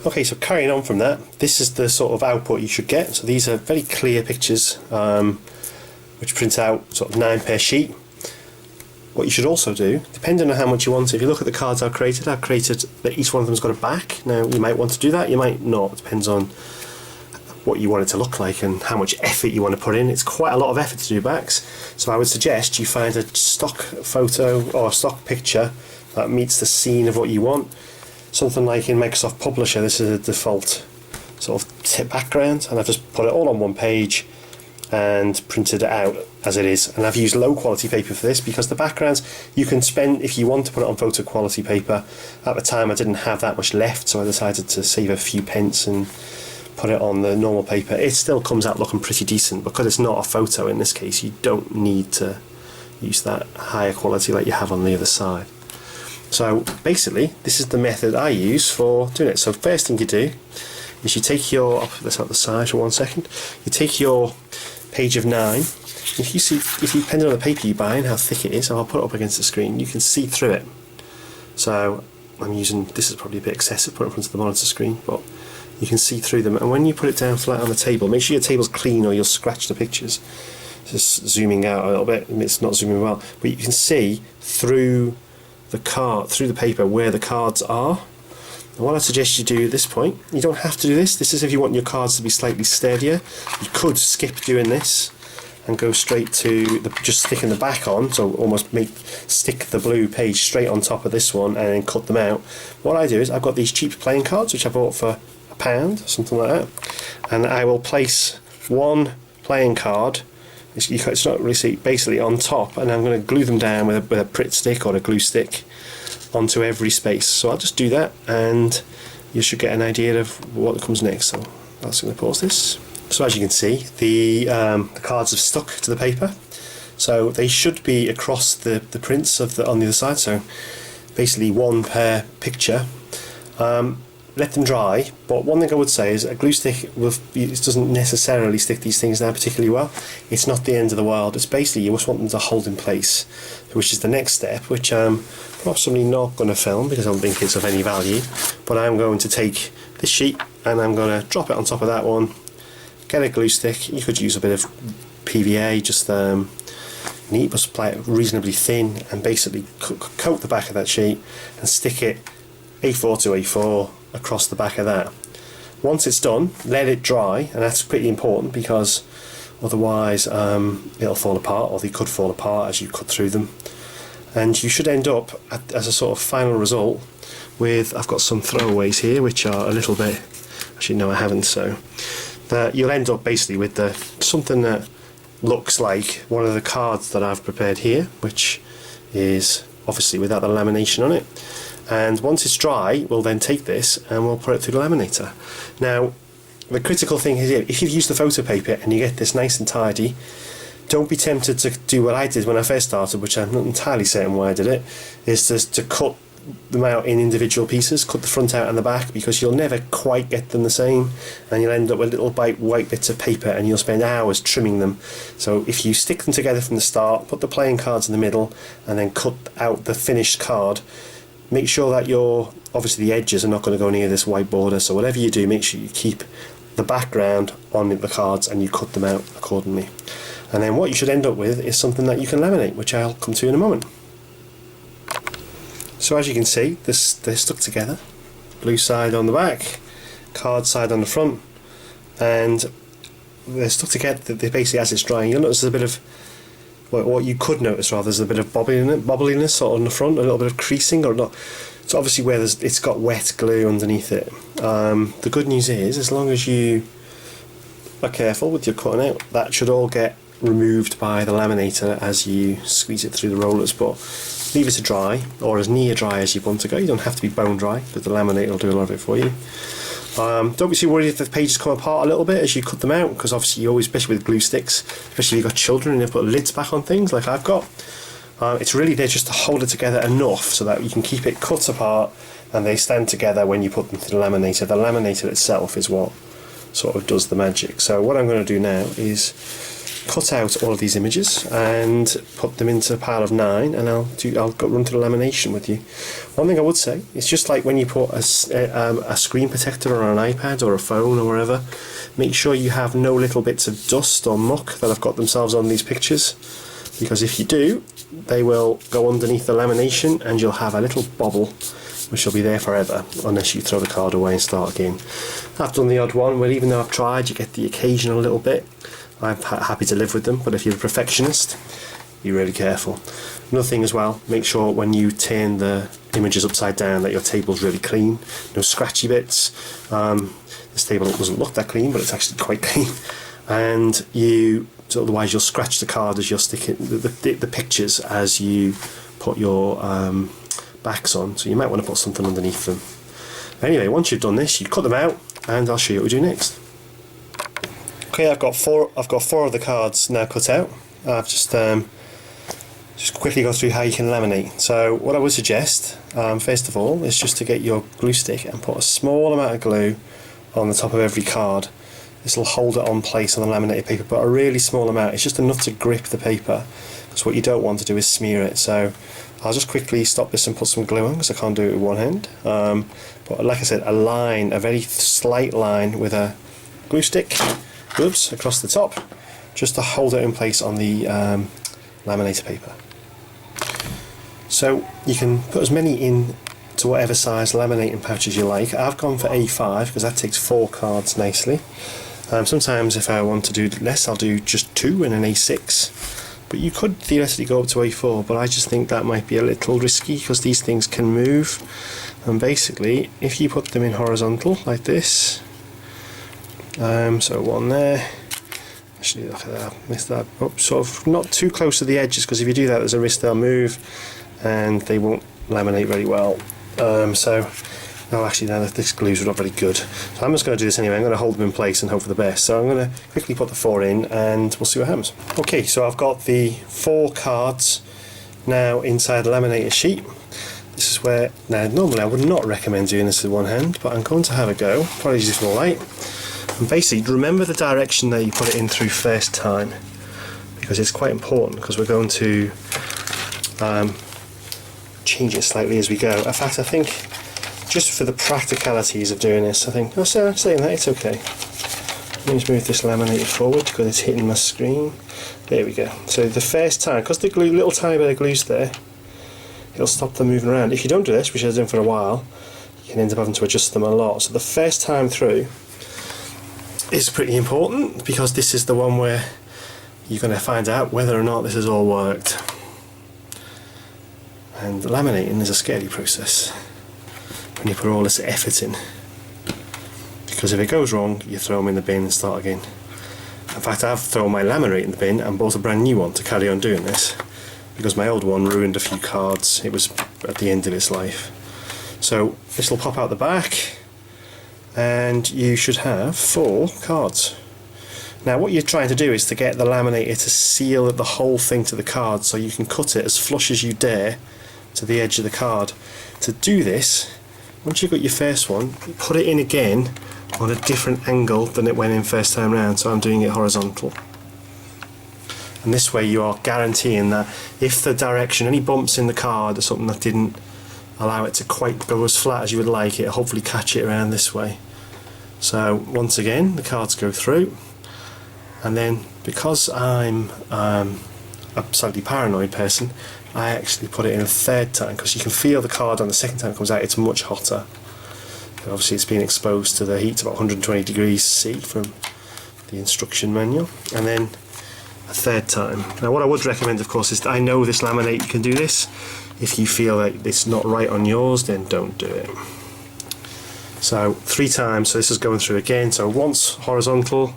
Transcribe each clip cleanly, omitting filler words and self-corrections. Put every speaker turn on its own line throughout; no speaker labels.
Okay, so carrying on from that, this is the sort of output you should get. So these are very clear pictures, which print out sort of 9 per sheet. What you should also do, depending on how much you want, if you look at the cards I've created that each one of them's got a back. Now you might want to do that, you might not, it depends on what you want it to look like and how much effort you want to put in. It's quite a lot of effort to do backs, so I would suggest you find a stock photo or a stock picture that meets the scene of what you want. Something like in Microsoft Publisher, this is a default sort of background, and I've just put it all on one page and printed it out as it is. And I've used low quality paper for this because the backgrounds you can spend, if you want to put it on photo quality paper. At the time I didn't have that much left, so I decided to save a few pence and put it on the normal paper. It still comes out looking pretty decent, because it's not a photo in this case. You don't need to use that higher quality like you have on the other side. So basically this is the method I use for doing it. So first thing you do is you take your, I'll put this out the side for 1 second, you take your page of 9. If you depending on the paper you buy and how thick it is, I'll put it up against the screen, you can see through it. So I'm using, this is probably a bit excessive, put it in front of the monitor screen, but you can see through them. And when you put it down flat on the table, make sure your table's clean or you'll scratch the pictures. Just zooming out a little bit, it's not zooming well, but you can see through the card, through the paper, where the cards are. And what I suggest you do at this point, you don't have to do this. This is if you want your cards to be slightly sturdier. You could skip doing this and go straight to just sticking the back on, so almost stick the blue page straight on top of this one and then cut them out. What I do is I've got these cheap playing cards which I bought for £1, something like that, and I will place one playing card, it's not really basically on top, and I'm going to glue them down with a Pritt stick or a glue stick onto every space. So I'll just do that and you should get an idea of what comes next. So that's going to pause this. So as you can see, the cards have stuck to the paper, so they should be across the prints on the other side, so basically one per picture. Let them dry, but one thing I would say is a glue stick it doesn't necessarily stick these things down particularly well. It's not the end of the world. It's basically you just want them to hold in place, which is the next step, which I'm possibly not going to film because I don't think it's of any value. But I'm going to take this sheet and I'm going to drop it on top of that one, get a glue stick. You could use a bit of PVA, just neat, but apply it reasonably thin, and basically coat the back of that sheet and stick it A4 to A4 across the back of that. Once it's done, let it dry, and that's pretty important because otherwise it'll fall apart, or they could fall apart as you cut through them. And you should end up as a sort of final result with, I've got some throwaways here which are a little bit, actually no I haven't, so that you'll end up basically with something that looks like one of the cards that I've prepared here, which is obviously without the lamination on it. And once it's dry, we'll then take this and we'll put it through the laminator. Now the critical thing is here, if you've used the photo paper and you get this nice and tidy, don't be tempted to do what I did when I first started, which I'm not entirely certain why I did it, is to cut them out in individual pieces, cut the front out and the back, because you'll never quite get them the same, and you'll end up with little white bits of paper and you'll spend hours trimming them. So if you stick them together from the start, put the playing cards in the middle and then cut out the finished card, make sure that obviously the edges are not going to go near this white border, so whatever you do, make sure you keep the background on the cards and you cut them out accordingly. And then what you should end up with is something that you can laminate, which I'll come to in a moment. So as you can see, they're stuck together, blue side on the back, card side on the front, and they're stuck together. They basically, as it's drying, you'll notice there's a bit of, what you could notice rather, there's a bit of bobbliness sort of on the front, a little bit of creasing or not. It's obviously where it's got wet glue underneath it. The good news is, as long as you are careful with your cutting out, that should all get removed by the laminator as you squeeze it through the rollers. But leave it to dry, or as near dry as you want to go. You don't have to be bone dry, but the laminator will do a lot of it for you. Don't be too worried if the pages come apart a little bit as you cut them out, because obviously you always, especially with glue sticks, especially if you've got children and you've put lids back on things like I've got, it's really there just to hold it together enough so that you can keep it cut apart and they stand together when you put them through the laminator. The laminator itself is what sort of does the magic. So what I'm going to do now is cut out all of these images and put them into a pile of 9, and I'll run through the lamination with you. One thing I would say, it's just like when you put a screen protector on an iPad or a phone or wherever, make sure you have no little bits of dust or muck that have got themselves on these pictures, because if you do, they will go underneath the lamination and you'll have a little bobble which will be there forever unless you throw the card away and start again. I've done the odd one where even though I've tried, you get the occasional little bit. I'm happy to live with them, but if you're a perfectionist, be really careful. Another thing as well, make sure when you turn the images upside down that your table's really clean, no scratchy bits. This table doesn't look that clean, but it's actually quite clean. And so otherwise you'll scratch the card as you're sticking the pictures as you put your backs on, so you might want to put something underneath them. Anyway, once you've done this, you cut them out, and I'll show you what we do next. Okay, I've got four of the cards now cut out. I've just quickly go through how you can laminate. So what I would suggest, first of all, is just to get your glue stick and put a small amount of glue on the top of every card. This will hold it on place on the laminated paper, but a really small amount. It's just enough to grip the paper, because what you don't want to do is smear it. So I'll just quickly stop this and put some glue on, because I can't do it with one hand. But like I said, a very slight line with a glue stick, oops, across the top, just to hold it in place on the laminated paper. So you can put as many in to whatever size laminating pouches you like. I've gone for A5 because that takes 4 cards nicely. Sometimes if I want to do less, I'll do just 2 in an A6. But you could theoretically go up to A4, but I just think that might be a little risky because these things can move. And basically, if you put them in horizontal like this, so one there, actually look at that, missed that up, sort of not too close to the edges, because if you do that there's a risk they'll move and they won't laminate very well. No, actually no, this glue's not very good. So I'm just going to do this anyway. I'm going to hold them in place and hope for the best. So I'm going to quickly put the 4 in and we'll see what happens. Okay, so I've got the 4 cards now inside the laminated sheet. This is where, now normally I would not recommend doing this with one hand, but I'm going to have a go. Probably use this more light. And basically remember the direction that you put it in through first time, because it's quite important, because we're going to change it slightly as we go. In fact, I think just for the practicalities of doing this, I think, saying that, it's okay. Let me just move this laminated forward because it's hitting my screen. There we go. So the first time, because the glue, little tiny bit of glue's there, it'll stop them moving around. If you don't do this, which I've done for a while, you can end up having to adjust them a lot. So the first time through is pretty important, because this is the one where you're going to find out whether or not this has all worked. And laminating is a scary process when you put all this effort in, because if it goes wrong you throw them in the bin and start again. In fact, I've thrown my laminate in the bin and bought a brand new one to carry on doing this, because my old one ruined a few cards. It was at the end of its life. So this will pop out the back and you should have 4 cards. Now what you're trying to do is to get the laminator to seal the whole thing to the card, so you can cut it as flush as you dare to the edge of the card. To do this, once you've got your first one, put it in again on a different angle than it went in first time round. So I'm doing it horizontal. And this way you are guaranteeing that if the direction, any bumps in the card or something that didn't allow it to quite go as flat as you would like, it'll hopefully catch it around this way. So once again the cards go through, and then because I'm a slightly paranoid person, I actually put it in a third time, because you can feel the card on the second time it comes out, it's much hotter. And obviously it's been exposed to the heat, about 120 degrees C from the instruction manual. And then a third time. Now what I would recommend, of course, is that I know this laminate you can do this. If you feel like it's not right on yours, then don't do it. So 3 times, so this is going through again. So once horizontal.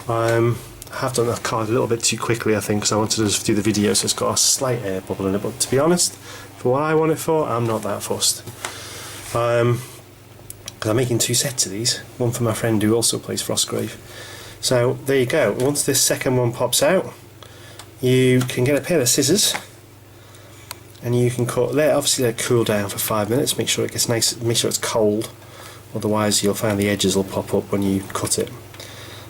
I have done that card a little bit too quickly, I think, because I wanted to just do the video, so it's got a slight air bubble in it. But to be honest, for what I want it for, I'm not that fussed. Because I'm making 2 sets of these, one for my friend who also plays Frostgrave. So there you go. Once this second one pops out, you can get a pair of scissors and you can cut. Obviously let it cool down for 5 minutes. Make sure it gets nice. Make sure it's cold. Otherwise, you'll find the edges will pop up when you cut it.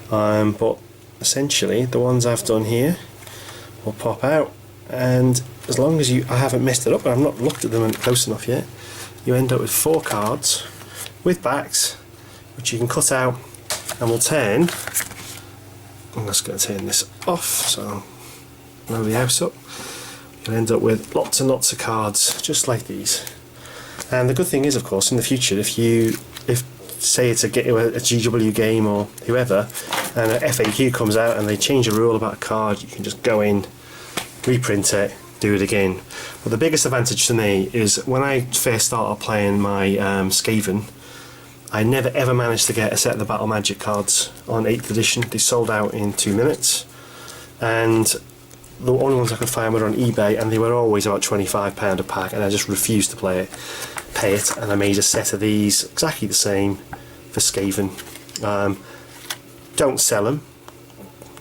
But essentially the ones I've done here will pop out, and as long as I haven't messed it up, and I've not looked at them close enough yet, you end up with 4 cards with backs which you can cut out and will turn. I'm just going to turn this off so I'll blow the house up. You'll end up with lots and lots of cards just like these. And the good thing is, of course, in the future, if say it's a GW game or whoever, and an FAQ comes out and they change a rule about a card, you can just go in, reprint it, do it again. But the biggest advantage to me is when I first started playing my Skaven, I never ever managed to get a set of the Battle Magic cards on 8th edition. They sold out in 2 minutes, and the only ones I could find were on eBay, and they were always about £25 a pack, and I just refused to pay it, and I made a set of these exactly the same for Skaven. Don't sell them,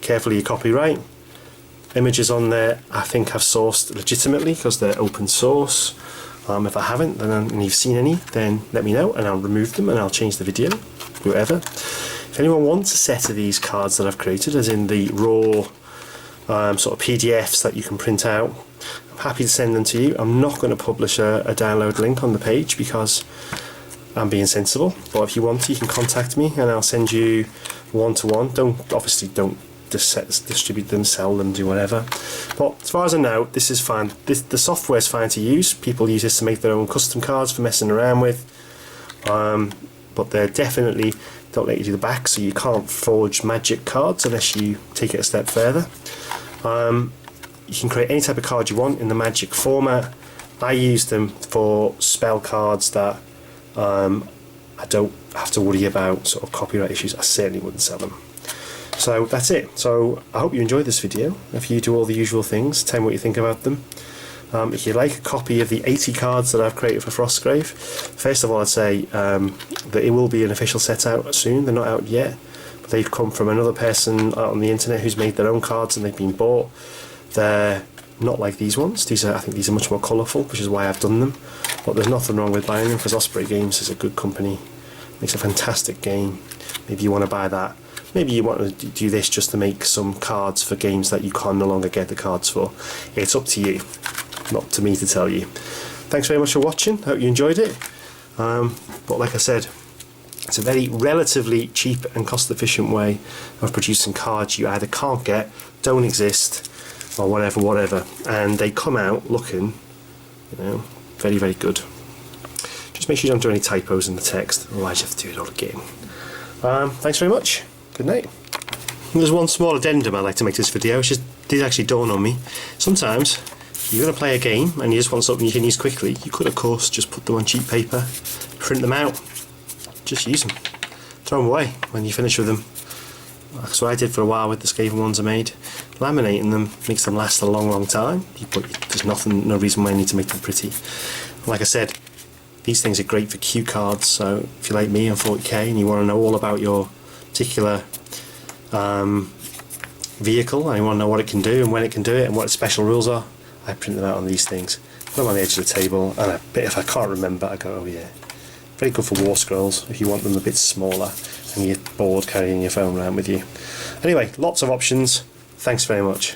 carefully your copyright. Images on there I think I've sourced legitimately because they're open source. If I haven't, and you've seen any, then let me know and I'll remove them and I'll change the video, whatever. If anyone wants a set of these cards that I've created, as in the raw sort of PDFs that you can print out, I'm happy to send them to you. I'm not going to publish a download link on the page because I'm being sensible, but if you want to, you can contact me and I'll send you one-to-one. Obviously don't distribute them, sell them, do whatever. But as far as I know, this is fine. The software is fine to use. People use this to make their own custom cards for messing around with. But they definitely don't let you do the back, so you can't forge magic cards unless you take it a step further. You can create any type of card you want in the magic format. I use them for spell cards that I don't have to worry about sort of copyright issues. I certainly wouldn't sell them. So that's it. So I hope you enjoyed this video. If you do all the usual things, tell me what you think about them. If you'd like a copy of the 80 cards that I've created for Frostgrave, first of all I'd say that it will be an official set out soon. They're not out yet, but they've come from another person out on the internet who's made their own cards and they've been bought. They're not like these ones. I think these are much more colourful, which is why I've done them. But there's nothing wrong with buying them because Osprey Games is a good company. Makes a fantastic game. Maybe you want to buy that. Maybe you want to do this just to make some cards for games that you can no longer get the cards for. It's up to you, not to me to tell you. Thanks very much for watching. Hope you enjoyed it. But like I said, it's a very relatively cheap and cost efficient way of producing cards you either can't get, don't exist, or whatever. And they come out looking, very, very good. Just make sure you don't do any typos in the text, otherwise you have to do it all again. Thanks very much. Good night. There's one small addendum I'd like to make to this video, which did actually dawn on me. Sometimes you're going to play a game and you just want something you can use quickly. You could of course just put them on cheap paper, print them out, just use them, throw them away when you finish with them. That's what I did for a while with the Skaven ones I made. Laminating them makes them last a long time, but there's no reason why you need to make them pretty. Like I said, these things are great for cue cards, so if you're like me on 40k and you want to know all about your particular vehicle and you want to know what it can do and when it can do it and what its special rules are, I print them out on these things, put them on the edge of the table, and if I can't remember I go, oh yeah. Very good for war scrolls if you want them a bit smaller and you're bored carrying your phone around with you. Anyway, lots of options. Thanks very much.